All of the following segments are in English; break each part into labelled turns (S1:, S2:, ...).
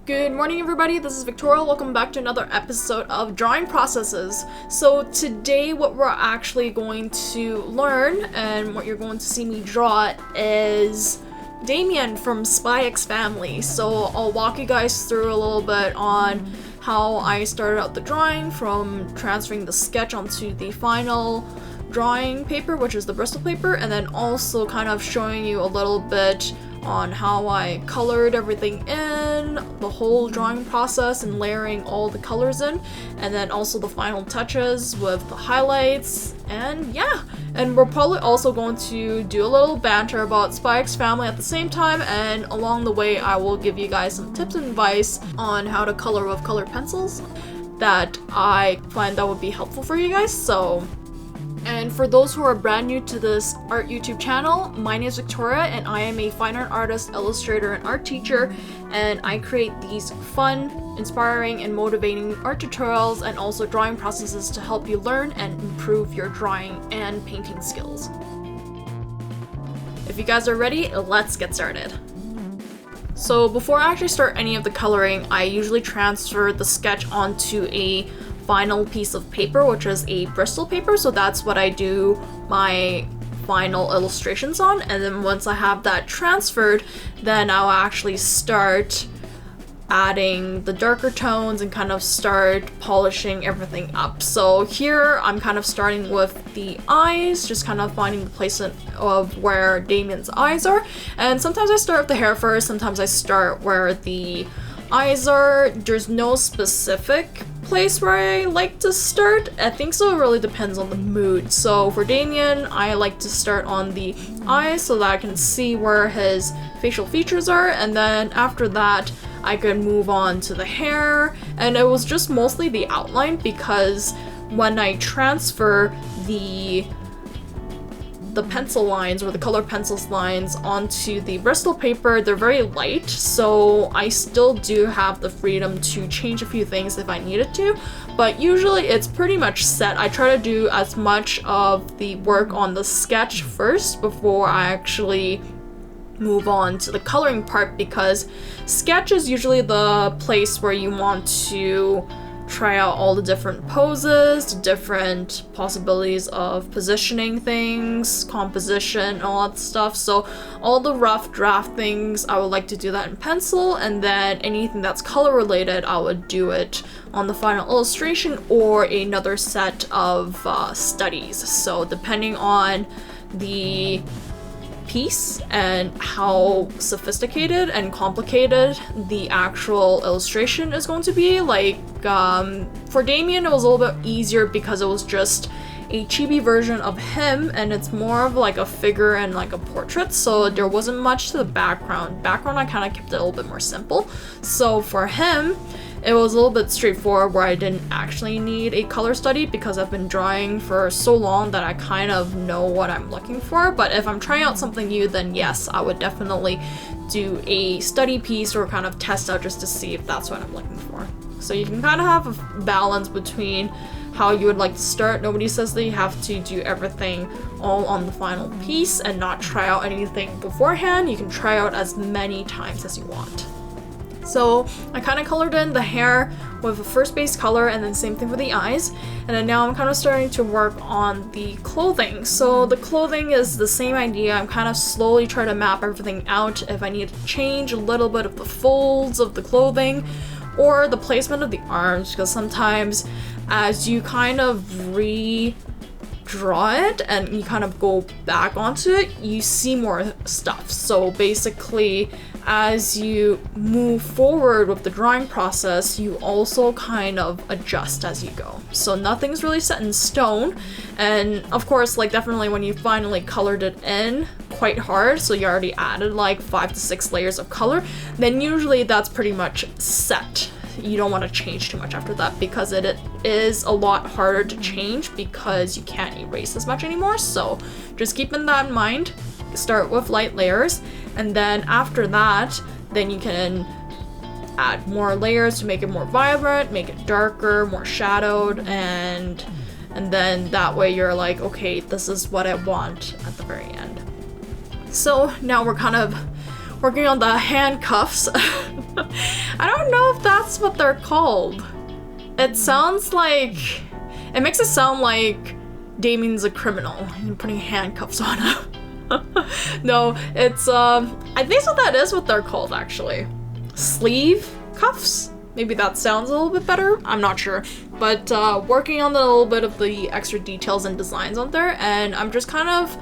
S1: Good morning everybody, this is Victoria. Welcome back to another episode of Drawing Processes. So today what we're actually going to learn and what you're going to see me draw is Damian from Spy X Family. So I'll walk you guys through a little bit on how I started out the drawing from transferring the sketch onto the final drawing paper, which is the Bristol paper, and then also kind of showing you a little bit on how I colored everything in, the whole drawing process and layering all the colors in, and then also the final touches with the highlights, and yeah. And we're probably also going to do a little banter about Spy X Family at the same time, and along the way I will give you guys some tips and advice on how to color with colored pencils that I find that would be helpful for you guys. And for those who are brand new to this art YouTube channel, my name is Victoria and I am a fine art artist, illustrator, and art teacher, and I create these fun, inspiring, and motivating art tutorials and also drawing processes to help you learn and improve your drawing and painting skills. If you guys are ready, let's get started. So before I actually start any of the coloring, I usually transfer the sketch onto a final piece of paper, which is a Bristol paper, so that's what I do my final illustrations on. And then once I have that transferred, then I'll actually start adding the darker tones and kind of start polishing everything up. So here I'm kind of starting with the eyes, just kind of finding the placement of where Damian's eyes are, and sometimes I start with the hair first, sometimes I start where the eyes are. There's no specific place where I like to start. I think so, it really depends on the mood. So for Damian, I like to start on the eyes so that I can see where his facial features are, and then after that I could move on to the hair. And it was just mostly the outline, because when I transfer the pencil lines or the color pencils lines onto the Bristol paper, they're very light, so I still do have the freedom to change a few things if I needed to, but usually it's pretty much set. I try to do as much of the work on the sketch first before I actually move on to the coloring part, because sketch is usually the place where you want to try out all the different poses, the different possibilities of positioning things, composition, all that stuff. So all the rough draft things, I would like to do that in pencil, and then anything that's color related, I would do it on the final illustration or another set of studies. So depending on the piece and how sophisticated and complicated the actual illustration is going to be. Like for Damian, it was a little bit easier because it was just a chibi version of him, and it's more of like a figure and like a portrait, so there wasn't much to the background. I kind of kept it a little bit more simple. So for him, it was a little bit straightforward, where I didn't actually need a color study because I've been drawing for so long that I kind of know what I'm looking for. But if I'm trying out something new, then yes, I would definitely do a study piece or kind of test out just to see if that's what I'm looking for. So you can kind of have a balance between how you would like to start. Nobody says that you have to do everything all on the final piece and not try out anything beforehand. You can try out as many times as you want. So I kind of colored in the hair with a first base color, and then same thing for the eyes. And then now I'm kind of starting to work on the clothing. So the clothing is the same idea. I'm kind of slowly trying to map everything out. If I need to change a little bit of the folds of the clothing or the placement of the arms, because sometimes as you kind of redraw it and you kind of go back onto it, you see more stuff. So basically, as you move forward with the drawing process, you also kind of adjust as you go. So nothing's really set in stone. And of course, like definitely when you finally colored it in quite hard, so you already added like 5 to 6 layers of color, then usually that's pretty much set. You don't want to change too much after that, because it is a lot harder to change because you can't erase as much anymore. So just keeping that in mind, start with light layers, and then after that, then you can add more layers to make it more vibrant, make it darker, more shadowed, and then that way you're like, okay, this is what I want at the very end. So now we're kind of working on the handcuffs. I don't know is what they're called. It sounds like... It makes it sound like Damian's a criminal and putting handcuffs on him. No, it's, I think so that is what they're called, actually. Sleeve cuffs? Maybe that sounds a little bit better. I'm not sure. But working on a little bit of the extra details and designs on there, and I'm just kind of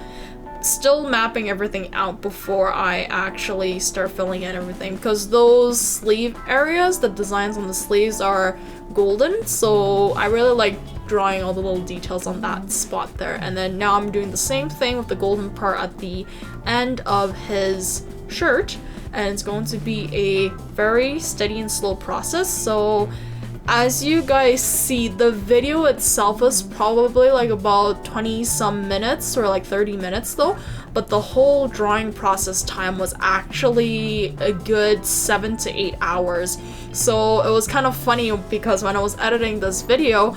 S1: still mapping everything out before I actually start filling in everything, because those sleeve areas, the designs on the sleeves are golden, so I really like drawing all the little details on that spot there. And then now I'm doing the same thing with the golden part at the end of his shirt, and it's going to be a very steady and slow process. So as you guys see, the video itself is probably like about 20 some minutes or like 30 minutes though, but the whole drawing process time was actually a good 7 to 8 hours. So it was kind of funny because when I was editing this video,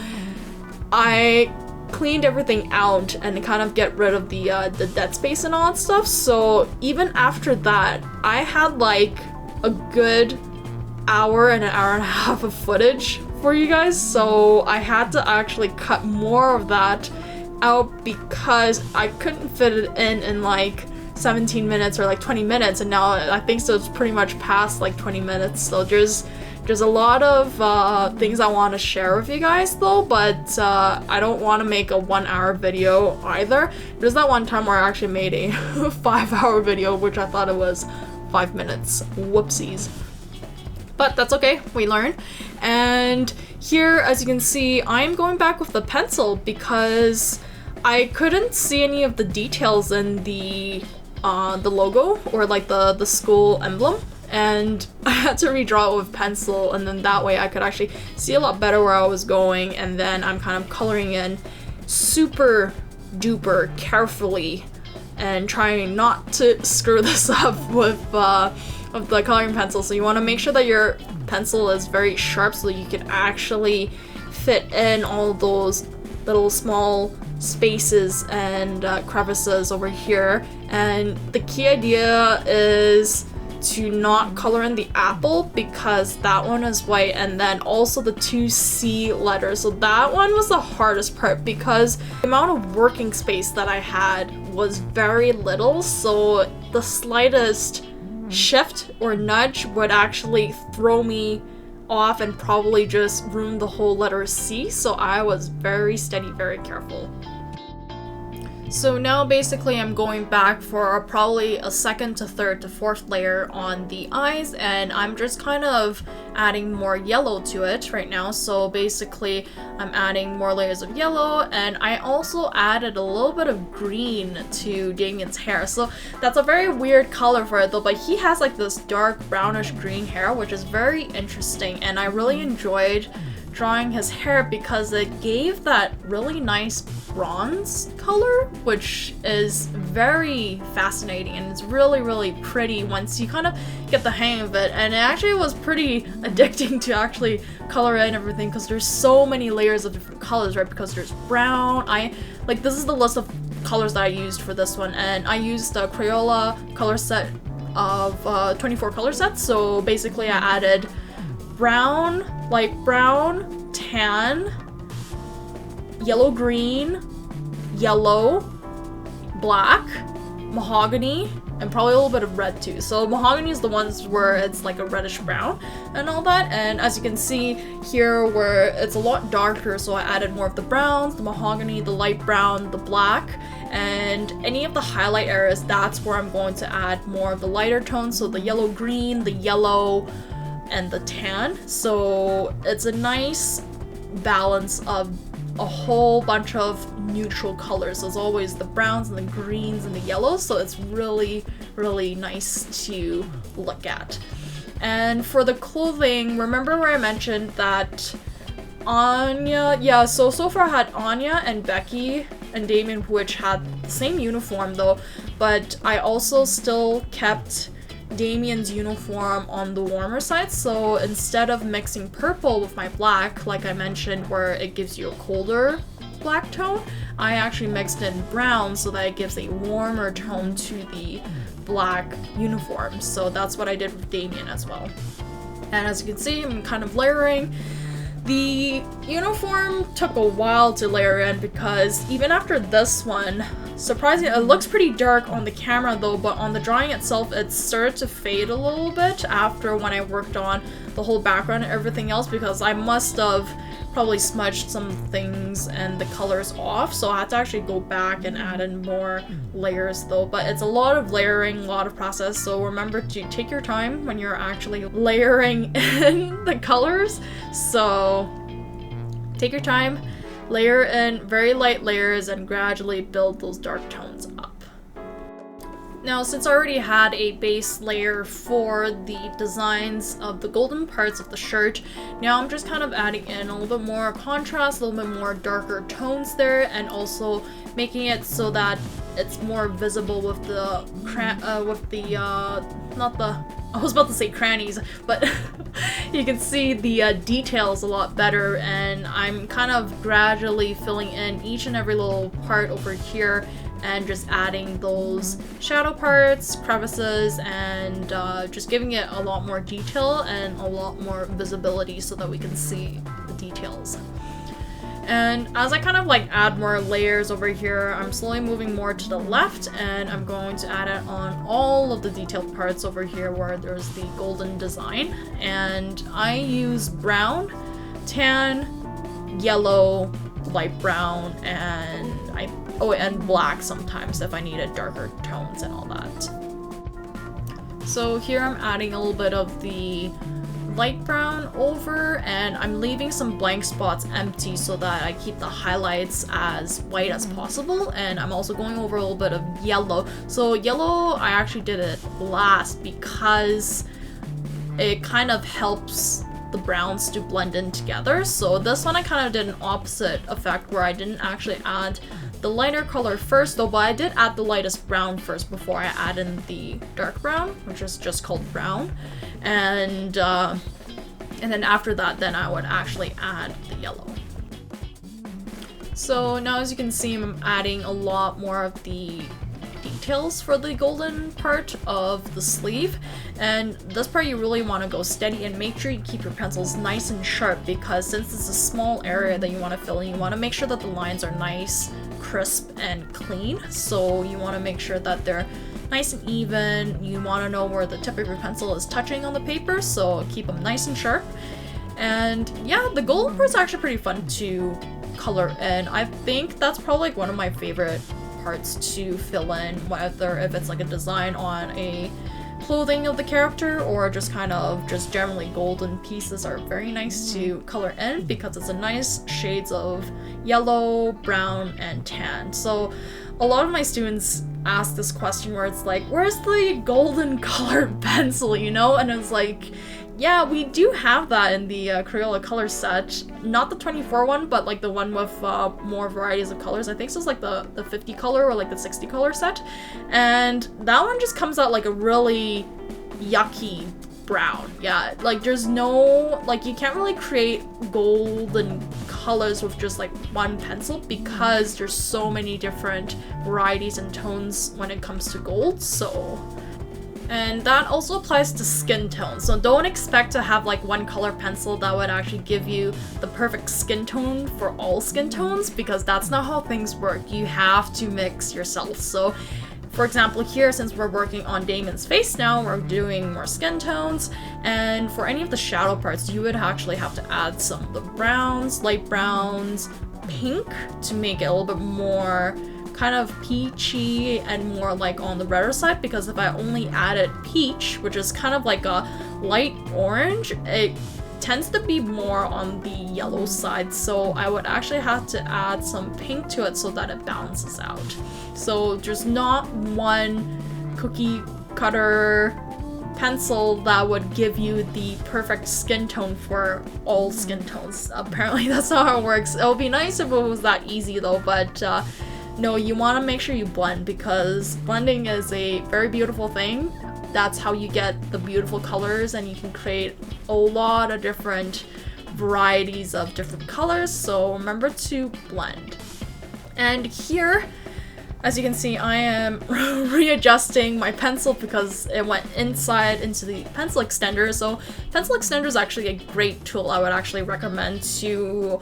S1: I cleaned everything out and kind of get rid of the dead space and all that stuff. So even after that, I had like a good hour and a half of footage for you guys. So I had to actually cut more of that out because I couldn't fit it in like 17 minutes or like 20 minutes. And now I think so it's pretty much past like 20 minutes. So there's a lot of things I want to share with you guys though, but I don't want to make a 1 hour video either. There's that one time where I actually made a 5-hour video, which I thought it was 5 minutes. Whoopsies. But that's okay, we learn. And here, as you can see, I'm going back with the pencil because I couldn't see any of the details in the logo or like the school emblem. And I had to redraw it with pencil, and then that way I could actually see a lot better where I was going. And then I'm kind of coloring in super duper carefully and trying not to screw this up with the coloring pencil. So you want to make sure that your pencil is very sharp so that you can actually fit in all those little small spaces and crevices over here. And the key idea is to not color in the apple because that one is white, and then also the 2 C letters. So that one was the hardest part because the amount of working space that I had was very little, so the slightest shift or nudge would actually throw me off and probably just ruin the whole letter C. So I was very steady, very careful. So now basically I'm going back for probably a second to third to fourth layer on the eyes, and I'm just kind of adding more yellow to it right now. So basically I'm adding more layers of yellow, and I also added a little bit of green to Damian's hair. So that's a very weird color for it though, but he has like this dark brownish green hair, which is very interesting, and I really enjoyed drawing his hair because it gave that really nice bronze color, which is very fascinating, and it's really, really pretty once you kind of get the hang of it. And it actually was pretty addicting to actually color in everything because there's so many layers of different colors, right? Because there's brown, this is the list of colors that I used for this one, and I used the Crayola color set of 24 color sets. So basically I added brown, light brown, tan, yellow green, yellow, black, mahogany, and probably a little bit of red too. So mahogany is the ones where it's like a reddish brown and all that. And as you can see here where it's a lot darker, so I added more of the browns, the mahogany, the light brown, the black, and any of the highlight areas, that's where I'm going to add more of the lighter tones. So the yellow green, the yellow, and the tan. So it's a nice balance of a whole bunch of neutral colors. There's always the browns and the greens and the yellows, so it's really, really nice to look at. And for the clothing, remember where I mentioned that Anya, so far I had Anya and Becky and Damian, which had the same uniform though, but I also still kept Damian's uniform on the warmer side. So instead of mixing purple with my black, like I mentioned, where it gives you a colder black tone, I actually mixed in brown so that it gives a warmer tone to the black uniform. So that's what I did with Damian as well. And as you can see, I'm kind of layering. The uniform took a while to layer in because even after this one, surprisingly, it looks pretty dark on the camera though, but on the drawing itself, it started to fade a little bit after when I worked on the whole background and everything else, because I must have probably smudged some things and the colors off, so I had to actually go back and add in more layers though. But it's a lot of layering, a lot of process, so remember to take your time when you're actually layering in the colors. So take your time, layer in very light layers, and gradually build those dark tones up. Now, since I already had a base layer for the designs of the golden parts of the shirt, now I'm just kind of adding in a little bit more contrast, a little bit more darker tones there, and also making it so that it's more visible with the I was about to say crannies, but you can see the details a lot better, and I'm kind of gradually filling in each and every little part over here and just adding those shadow parts, crevices, and just giving it a lot more detail and a lot more visibility so that we can see the details. And as I kind of like add more layers over here, I'm slowly moving more to the left, and I'm going to add it on all of the detailed parts over here where there's the golden design. And I use brown, tan, yellow, light brown, and and black sometimes if I needed darker tones and all that. So here I'm adding a little bit of the light brown over, and I'm leaving some blank spots empty so that I keep the highlights as white as possible. And I'm also going over a little bit of yellow. So yellow, I actually did it last because it kind of helps the browns to blend in together. So this one I kind of did an opposite effect where I didn't actually add the lighter color first though, but I did add the lightest brown first before I add in the dark brown, which is just called brown. And then after that, then I would actually add the yellow. So now as you can see, I'm adding a lot more of the details for the golden part of the sleeve, and this part you really want to go steady and make sure you keep your pencils nice and sharp, because since it's a small area that you want to fill in, you want to make sure that the lines are nice, crisp, and clean. So you want to make sure that they're nice and even. You want to know where the tip of your pencil is touching on the paper, so keep them nice and sharp. And yeah, the golden part's actually pretty fun to color in. I think that's probably like one of my favorite parts to fill in, whether if it's like a design on a clothing of the character or just kind of just generally golden pieces are very nice to color in because it's a nice shades of yellow, brown, and tan. So a lot of my students ask this question where it's like, where's the golden colored pencil, you know? And it's like, yeah, we do have that in the Crayola color set. Not the 24 one, but like the one with more varieties of colors. I think this is like the 50 color or like the 60 color set. And that one just comes out like a really yucky brown. Yeah, like there's no, like you can't really create golden colors with just like one pencil because there's so many different varieties and tones when it comes to gold. So, and that also applies to skin tones. So don't expect to have like one color pencil that would actually give you the perfect skin tone for all skin tones, because that's not how things work. You have to mix yourself. So for example, here, since we're working on Damian's face now, we're doing more skin tones, and for any of the shadow parts, you would actually have to add some of the browns, light browns, pink, to make it a little bit more kind of peachy and more like on the redder side, because if I only added peach, which is kind of like a light orange, it tends to be more on the yellow side, so I would actually have to add some pink to it so that it balances out. So there's not one cookie cutter pencil that would give you the perfect skin tone for all skin tones. Apparently that's not how it works. It would be nice if it was that easy though, but no, you want to make sure you blend, because blending is a very beautiful thing. That's how you get the beautiful colors, and you can create a lot of different varieties of different colors, so remember to blend. And here, As you can see, I am readjusting my pencil because it went inside into the pencil extender. So pencil extender is actually a great tool I would actually recommend to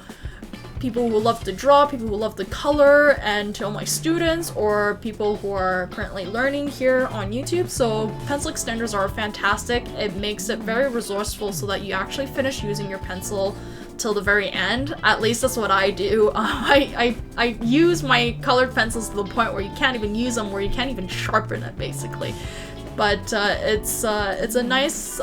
S1: people who love to draw, people who love to color, and to all my students or people who are currently learning here on YouTube. So pencil extenders are fantastic. It makes it very resourceful so that you actually finish using your pencil till the very end. At least that's what I do. I use my colored pencils to the point where you can't even use them, where you can't even sharpen it, basically. But it's a nice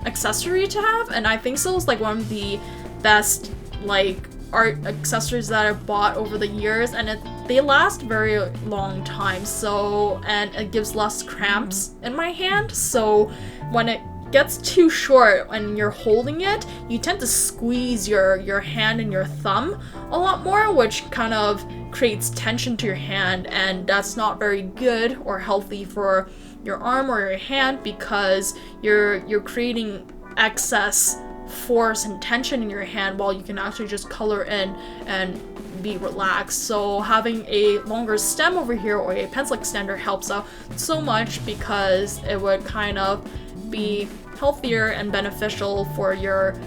S1: accessory to have, and I think so. It's like one of the best like art accessories that I've bought over the years, and they last very long time. So, and it gives less cramps in my hand. So when it gets too short when you're holding it, you tend to squeeze your hand and your thumb a lot more, which kind of creates tension to your hand, and that's not very good or healthy for your arm or your hand, because you're creating excess force and tension in your hand while you can actually just color in and be relaxed. So having a longer stem over here or a pencil extender helps out so much, because it would kind of be healthier and beneficial for your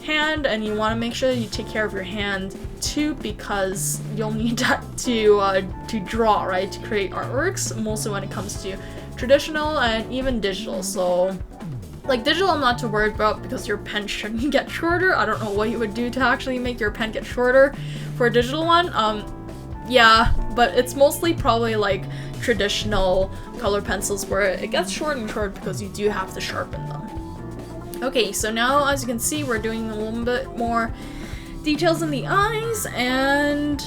S1: hand, and you want to make sure that you take care of your hand too, because you'll need that to draw, right, to create artworks, mostly when it comes to traditional and even digital. So like digital I'm not too worried about, because your pen shouldn't get shorter. I don't know what you would do to actually make your pen get shorter for a digital one. Yeah, but it's mostly probably like traditional color pencils where it gets short and short because you do have to sharpen them. Okay, so now as you can see, we're doing a little bit more details in the eyes, and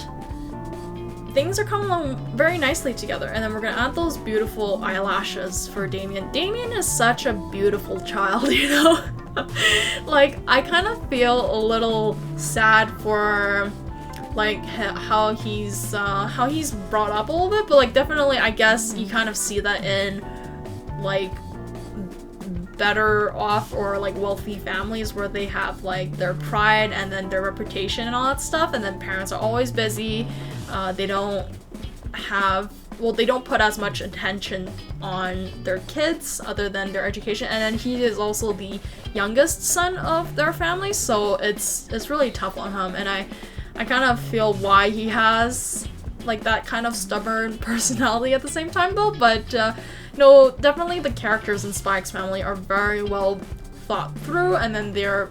S1: things are coming along very nicely together. And then we're gonna add those beautiful eyelashes for Damian. Damian is such a beautiful child, you know? Like, I kind of feel a little sad for like how he's brought up a little bit, but like definitely I guess you kind of see that in like better off or like wealthy families where they have like their pride and then their reputation and all that stuff, and then parents are always busy. They don't put as much attention on their kids other than their education, and then he is also the youngest son of their family, so it's really tough on him, and I kind of feel why he has like that kind of stubborn personality at the same time though. But no, definitely the characters in Spike's family are very well thought through, and then they're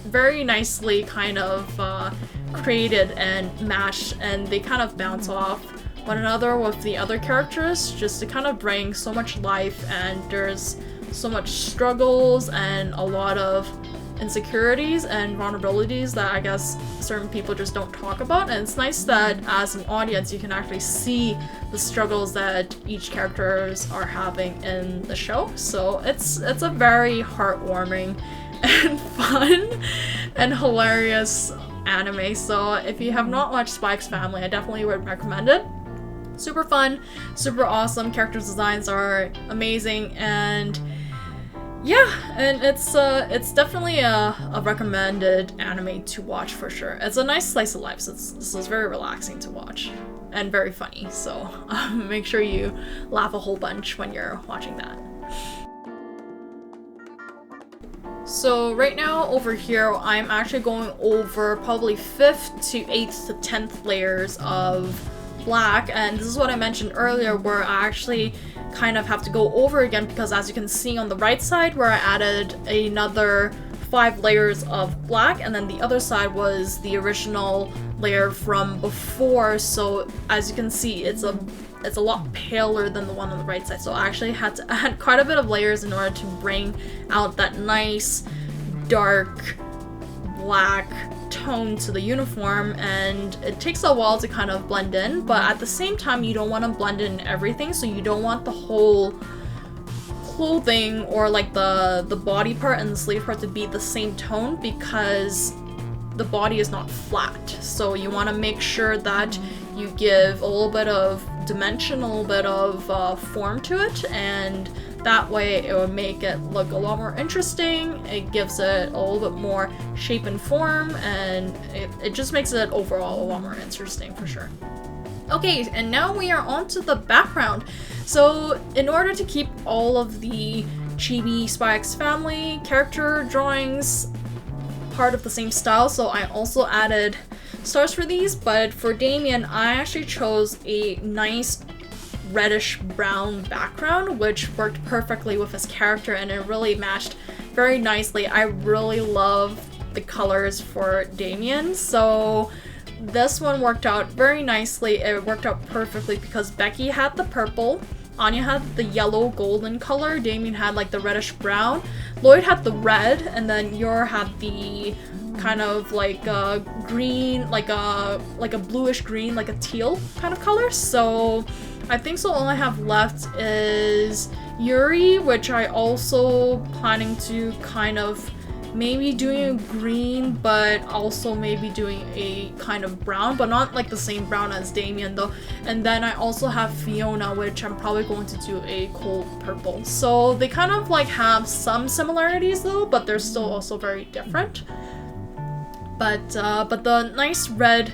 S1: very nicely kind of created and matched, and they kind of bounce off one another with the other characters just to kind of bring so much life, and there's so much struggles and a lot of insecurities and vulnerabilities that I guess certain people just don't talk about, and it's nice that as an audience you can actually see the struggles that each characters are having in the show. So it's a very heartwarming and fun and hilarious anime. So if you have not watched Spike's Family, I definitely would recommend it. Super fun, super awesome, characters designs are amazing, and yeah, and it's definitely a recommended anime to watch for sure. It's a nice slice of life, so it's very relaxing to watch and very funny, so make sure you laugh a whole bunch when you're watching that. So right now over here, I'm actually going over probably 5th to 8th to 10th layers of black, and this is what I mentioned earlier where I actually kind of have to go over again, because as you can see on the right side where I added another 5 layers of black, and then the other side was the original layer from before, so as you can see it's a lot paler than the one on the right side, so I actually had to add quite a bit of layers in order to bring out that nice dark black tone to the uniform, and it takes a while to kind of blend in, but at the same time you don't want to blend in everything, so you don't want the whole clothing or like the body part and the sleeve part to be the same tone, because the body is not flat, so you want to make sure that you give a little bit of dimension, a little bit of form to it, and that way it would make it look a lot more interesting. It gives it a little bit more shape and form, and it just makes it overall a lot more interesting for sure. Okay, and now we are on to the background. So in order to keep all of the Chibi Spy X Family character drawings part of the same style, so I also added stars for these, but for Damian, I actually chose a nice reddish brown background, which worked perfectly with his character and it really matched very nicely. I really love the colors for Damian, so this one worked out very nicely. It worked out perfectly because Becky had the purple, Anya had the yellow golden color, Damian had like the reddish brown, Lloyd had the red, and then Yor had the kind of like a green, like a bluish green, like a teal kind of color. So I think so all I have left is Yuri, which I also planning to kind of maybe doing a green, but also maybe doing a kind of brown, but not like the same brown as Damian though. And then I also have Fiona, which I'm probably going to do a cold purple. So they kind of like have some similarities though, but they're still also very different. But the nice red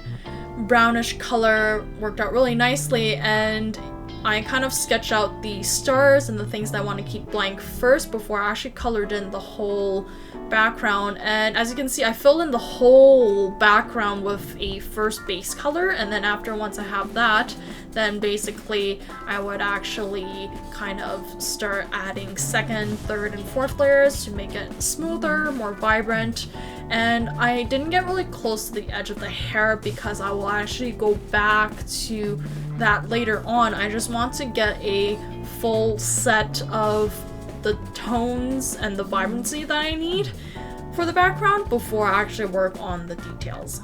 S1: brownish color worked out really nicely, and I kind of sketched out the stars and the things that I want to keep blank first before I actually colored in the whole background. And as you can see, I filled in the whole background with a first base color, and then after once I have that, then basically I would actually kind of start adding second, third, and fourth layers to make it smoother, more vibrant. And I didn't get really close to the edge of the hair because I will actually go back to that later on. I just want to get a full set of the tones and the vibrancy that I need for the background before I actually work on the details.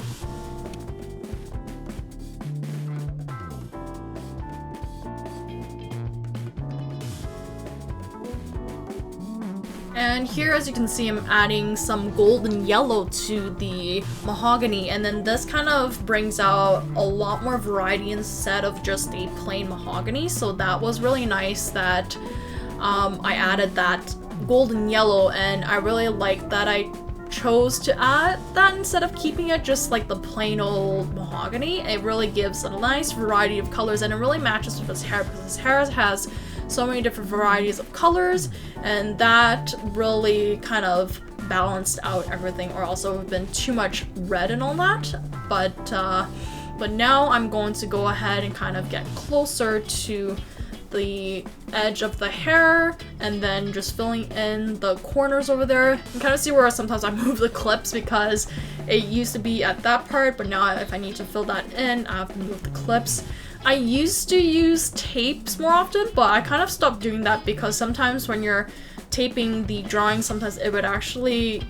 S1: And here, as you can see, I'm adding some golden yellow to the mahogany, and then this kind of brings out a lot more variety instead of just a plain mahogany. So that was really nice that I added that golden yellow, and I really like that I chose to add that instead of keeping it just like the plain old mahogany. It really gives a nice variety of colors, and it really matches with his hair because his hair has so many different varieties of colors, and that really kind of balanced out everything, or else it would have been too much red and all that. But now I'm going to go ahead and kind of get closer to the edge of the hair and then just filling in the corners over there. You can kind of see where sometimes I move the clips because it used to be at that part, but now if I need to fill that in, I have to move the clips. I used to use tapes more often, but I kind of stopped doing that because sometimes when you're taping the drawing, sometimes it would actually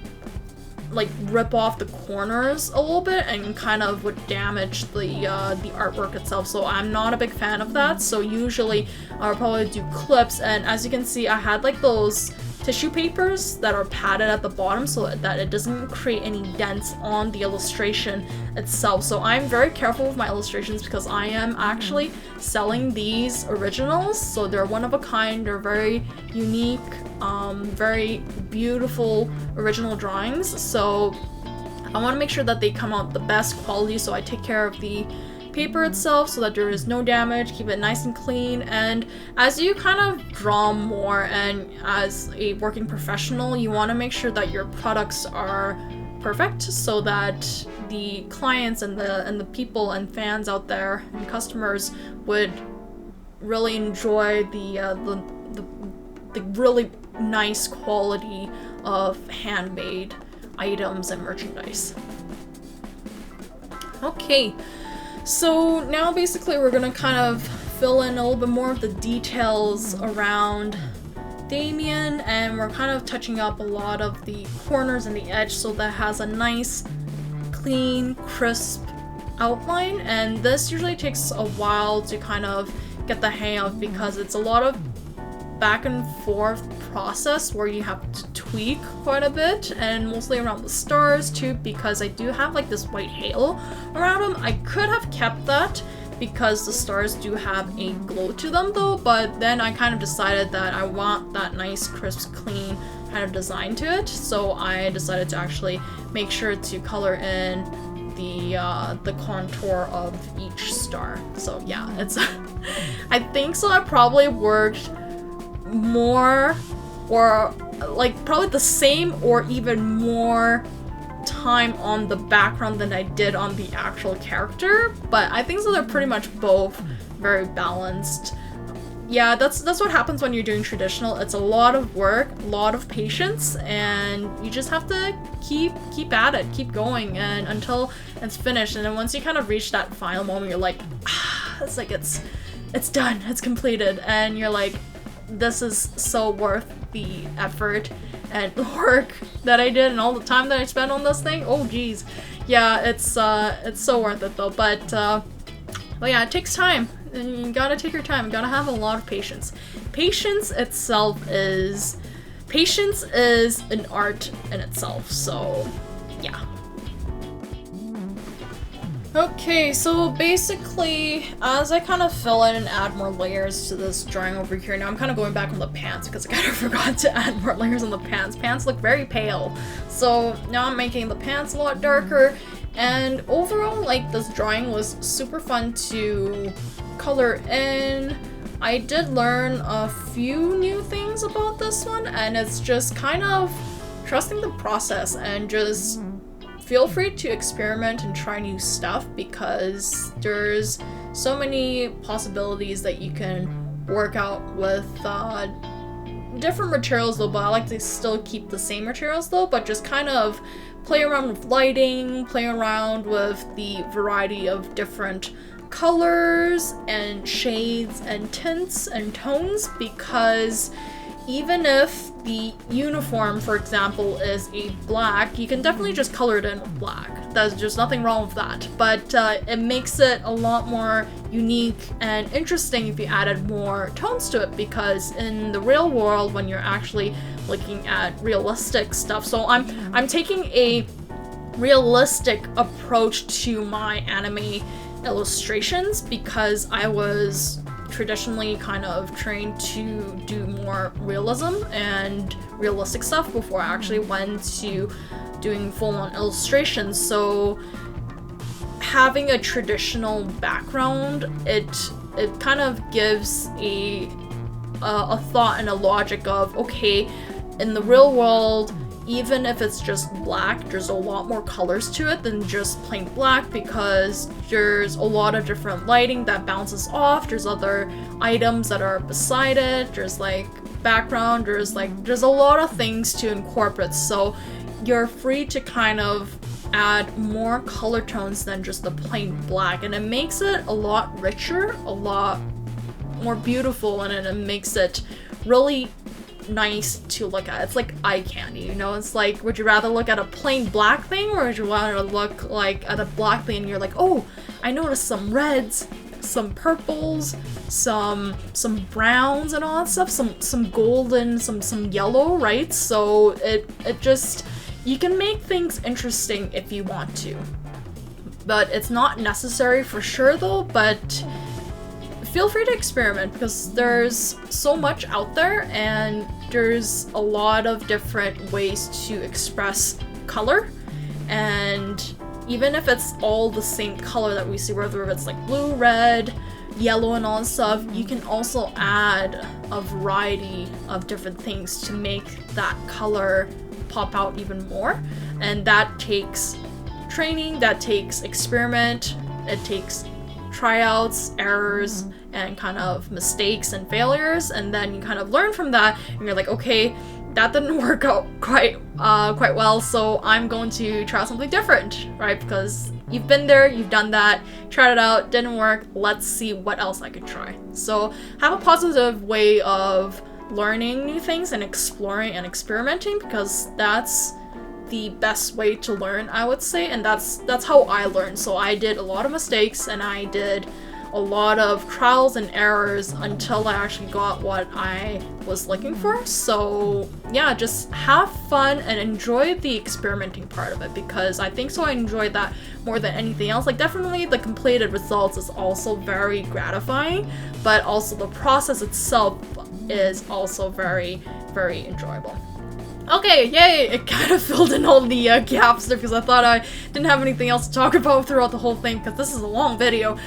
S1: like rip off the corners a little bit and kind of would damage the artwork itself. So I'm not a big fan of that. So usually I'll probably do clips, and as you can see, I had like those tissue papers that are padded at the bottom so that it doesn't create any dents on the illustration itself. So I'm very careful with my illustrations because I am actually selling these originals. So they're one of a kind, they're very unique, very beautiful original drawings. So I want to make sure that they come out the best quality, so I take care of the paper itself so that there is no damage, keep it nice and clean. And as you kind of draw more and as a working professional, you want to make sure that your products are perfect so that the clients and the people and fans out there and customers would really enjoy the really nice quality of handmade items and merchandise. Okay. So now basically we're gonna kind of fill in a little bit more of the details around Damian, and we're kind of touching up a lot of the corners and the edge so that has a nice, clean, crisp outline. And this usually takes a while to kind of get the hang of because it's a lot of back and forth process where you have to tweak quite a bit, and mostly around the stars too, because I do have like this white halo around them. I could have kept that because the stars do have a glow to them though, but then I kind of decided that I want that nice crisp clean kind of design to it, so I decided to actually make sure to color in the contour of each star. So yeah, it's I think so I probably worked more, or like probably the same or even more time on the background than I did on the actual character, but I think so they're pretty much both very balanced. Yeah, that's what happens when you're doing traditional. It's a lot of work, a lot of patience, and you just have to keep at it, keep going, and until it's finished. And then once you kind of reach that final moment, you're like, it's like it's done, it's completed, and you're like, this is so worth the effort and work that I did and all the time that I spent on this thing. Oh geez, yeah, it's so worth it though. But yeah, it takes time. And you gotta take your time, you gotta have a lot of patience. Patience is an art in itself, so yeah. Okay, so basically, as I kind of fill in and add more layers to this drawing over here, now I'm kind of going back on the pants because I kind of forgot to add more layers on the pants. Pants look very pale, so now I'm making the pants a lot darker, and overall, like, this drawing was super fun to color in. I did learn a few new things about this one, and it's just kind of trusting the process and just feel free to experiment and try new stuff, because there's so many possibilities that you can work out with different materials though, but I like to still keep the same materials though, but just kind of play around with lighting, play around with the variety of different colors and shades and tints and tones, because even if the uniform, for example, is a black, you can definitely just color it in with black. There's just nothing wrong with that. But it makes it a lot more unique and interesting if you added more tones to it, because in the real world, when you're actually looking at realistic stuff, so I'm taking a realistic approach to my anime illustrations, because I was traditionally kind of trained to do more realism and realistic stuff before I actually went to doing full-on illustrations. So having a traditional background, it kind of gives a thought and a logic of, okay, in the real world, even if it's just black, there's a lot more colors to it than just plain black, because there's a lot of different lighting that bounces off, there's other items that are beside it, there's like background, there's a lot of things to incorporate, so you're free to kind of add more color tones than just the plain black, and it makes it a lot richer, a lot more beautiful, and it makes it really nice to look at. It's like eye candy, you know? It's like, would you rather look at a plain black thing, or would you rather look like at a black thing and you're like, oh, I noticed some reds, some purples, some browns and all that stuff, some golden, some yellow, right? So it just, you can make things interesting if you want to, but it's not necessary for sure though. But feel free to experiment, because there's so much out there and there's a lot of different ways to express color, and even if it's all the same color that we see, whether it's like blue, red, yellow and all that stuff, you can also add a variety of different things to make that color pop out even more, and that takes training, that takes experiment, it takes tryouts, errors, and kind of mistakes and failures, and then you kind of learn from that, and you're like, okay, that didn't work out quite well, so I'm going to try something different, right? Because you've been there, you've done that, tried it out, didn't work, let's see what else I could try. So have a positive way of learning new things and exploring and experimenting, because that's the best way to learn, I would say, and that's how I learned. So I did a lot of mistakes and I did a lot of trials and errors until I actually got what I was looking for. So yeah, just have fun and enjoy the experimenting part of it, because I think so I enjoyed that more than anything else. Like, definitely the completed results is also very gratifying, but also the process itself is also very, very enjoyable. Okay, yay! It kind of filled in all the gaps there because I thought I didn't have anything else to talk about throughout the whole thing because this is a long video.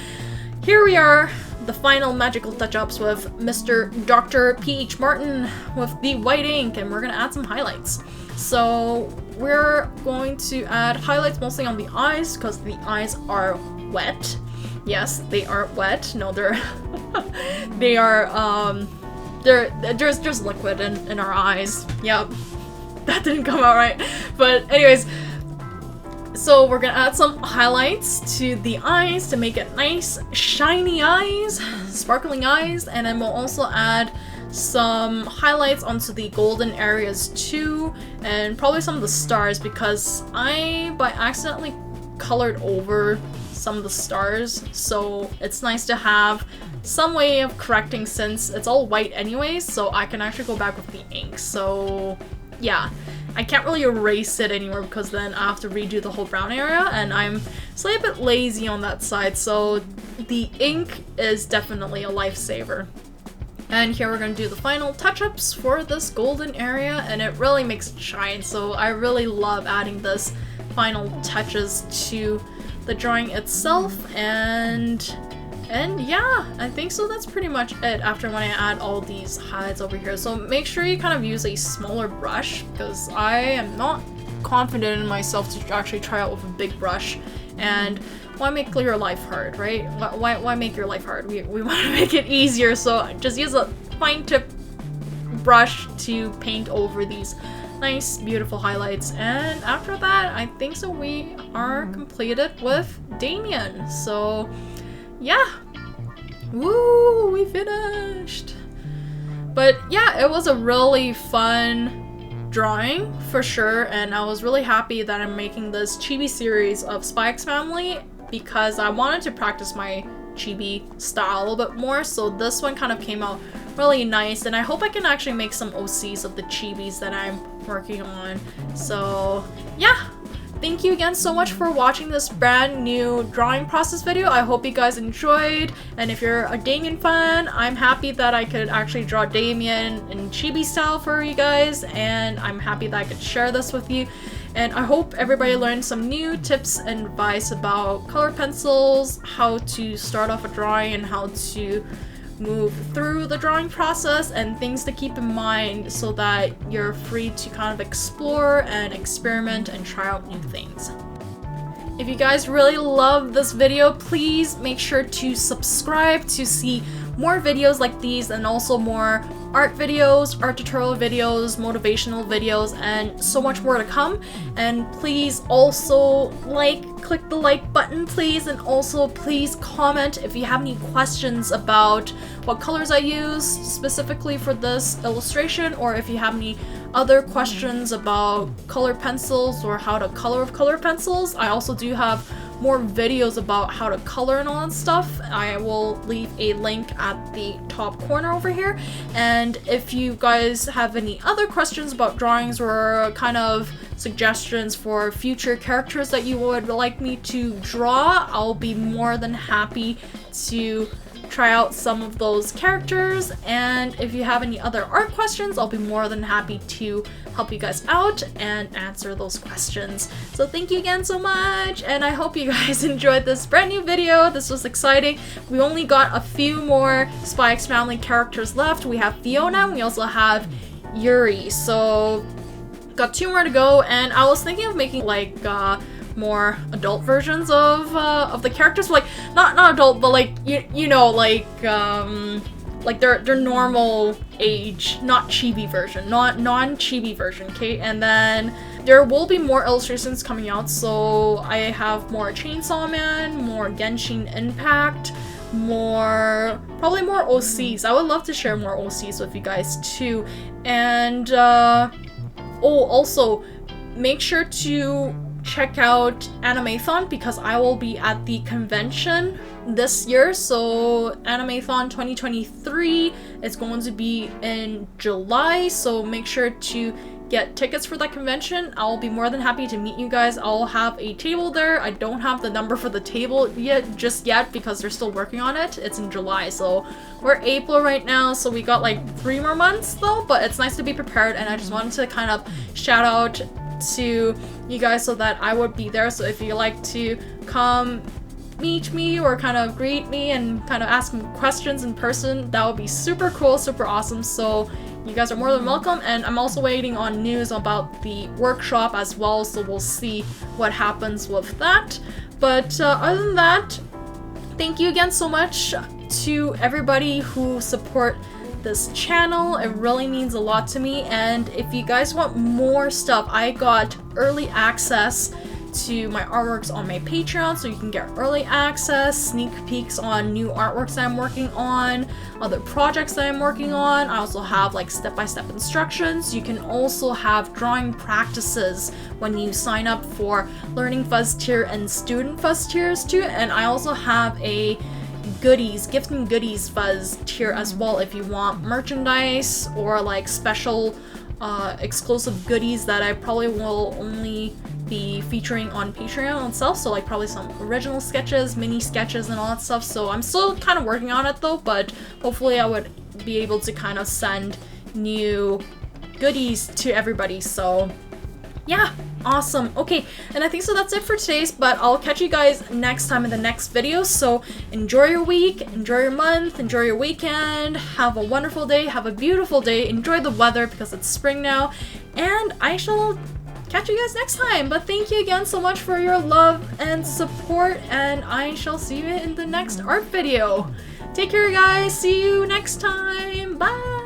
S1: Here we are, the final magical touch-ups with Mr. Dr. P.H. Martin with the white ink, and we're gonna add some highlights. So we're going to add highlights mostly on the eyes because the eyes are wet. Yes, they are wet. No, they're they are there's just liquid in our eyes. Yep. That didn't come out right. But anyways, so we're gonna add some highlights to the eyes to make it nice, shiny eyes, sparkling eyes, and then we'll also add some highlights onto the golden areas too, and probably some of the stars because I by accidentally colored over some of the stars, so it's nice to have some way of correcting since it's all white anyways, so I can actually go back with the ink. So yeah, I can't really erase it anymore because then I have to redo the whole brown area, and I'm slightly a bit lazy on that side, so the ink is definitely a lifesaver. And here we're going to do the final touch-ups for this golden area, and it really makes it shine, so I really love adding this final touches to the drawing itself, and yeah, I think so that's pretty much it after when I add all these highlights over here. So make sure you kind of use a smaller brush because I am not confident in myself to actually try out with a big brush, and why make your life hard, right? Why make your life hard? We want to make it easier, so just use a fine tip brush to paint over these nice beautiful highlights. And after that, I think so we are completed with Damian. So yeah, woo, we finished. But yeah, it was a really fun drawing for sure, and I was really happy that I'm making this Chibi series of Spy X Family because I wanted to practice my Chibi style a little bit more, so this one kind of came out really nice, and I hope I can actually make some OCs of the Chibis that I'm working on. So yeah, thank you again so much for watching this brand new drawing process video. I hope you guys enjoyed, and if you're a Damian fan, I'm happy that I could actually draw Damian in Chibi style for you guys, and I'm happy that I could share this with you. And I hope everybody learned some new tips and advice about color pencils, how to start off a drawing, and how to move through the drawing process, and things to keep in mind so that you're free to kind of explore and experiment and try out new things. If you guys really love this video, please make sure to subscribe to see more videos like these, and also more art videos, art tutorial videos, motivational videos, and so much more to come. And please also click the like button please, and also please comment if you have any questions about what colors I use specifically for this illustration, or if you have any other questions about color pencils or how to color with color pencils. I also do have more videos about how to color and all that stuff. I will leave a link at the top corner over here. And if you guys have any other questions about drawings or kind of suggestions for future characters that you would like me to draw, I'll be more than happy to try out some of those characters. And if you have any other art questions, I'll be more than happy to help you guys out and answer those questions. So thank you again so much, and I hope you guys enjoyed this brand new video. This was exciting. We only got a few more Spy X Family characters left. We have Fiona, and we also have Yuri, so got 2 more to go. And I was thinking of making like more adult versions of the characters, like not adult, but like you know, like their normal age, not chibi version, not non-chibi version, okay? And then there will be more illustrations coming out, so I have more Chainsaw Man, more Genshin Impact, probably more OCs. I would love to share more OCs with you guys too. And oh, also make sure to check out Animethon because I will be at the convention this year. So Animethon 2023 is going to be in July, so make sure to get tickets for that convention, I'll be more than happy to meet you guys. I'll have a table there. I don't have the number for the table just yet because they're still working on it. It's in July, so we're April right now, so we got like 3 more months though, but it's nice to be prepared, and I just wanted to kind of shout out to you guys so that I would be there. So if you like to come meet me or kind of greet me and kind of ask me questions in person, that would be super cool, super awesome. So you guys are more than welcome, and I'm also waiting on news about the workshop as well, so we'll see what happens with that. But other than that, thank you again so much to everybody who support this channel. It really means a lot to me, and if you guys want more stuff, I got early access to my artworks on my Patreon, so you can get early access, sneak peeks on new artworks that I'm working on, other projects that I'm working on. I also have like step-by-step instructions. You can also have drawing practices when you sign up for Learning Fuzz tier and Student Fuzz tiers too, and I also have a gift and goodies fuzz tier as well if you want merchandise or like special exclusive goodies that I probably will only be featuring on Patreon itself, so like probably some original sketches, mini sketches, and all that stuff. So I'm still kind of working on it though, but hopefully I would be able to kind of send new goodies to everybody. So yeah, awesome. Okay, and I think so that's it for today's, but I'll catch you guys next time in the next video. So enjoy your week, enjoy your month, enjoy your weekend, have a wonderful day, have a beautiful day, enjoy the weather because it's spring now, and I shall catch you guys next time. But thank you again so much for your love and support, and I shall see you in the next art video. Take care guys, see you next time, bye!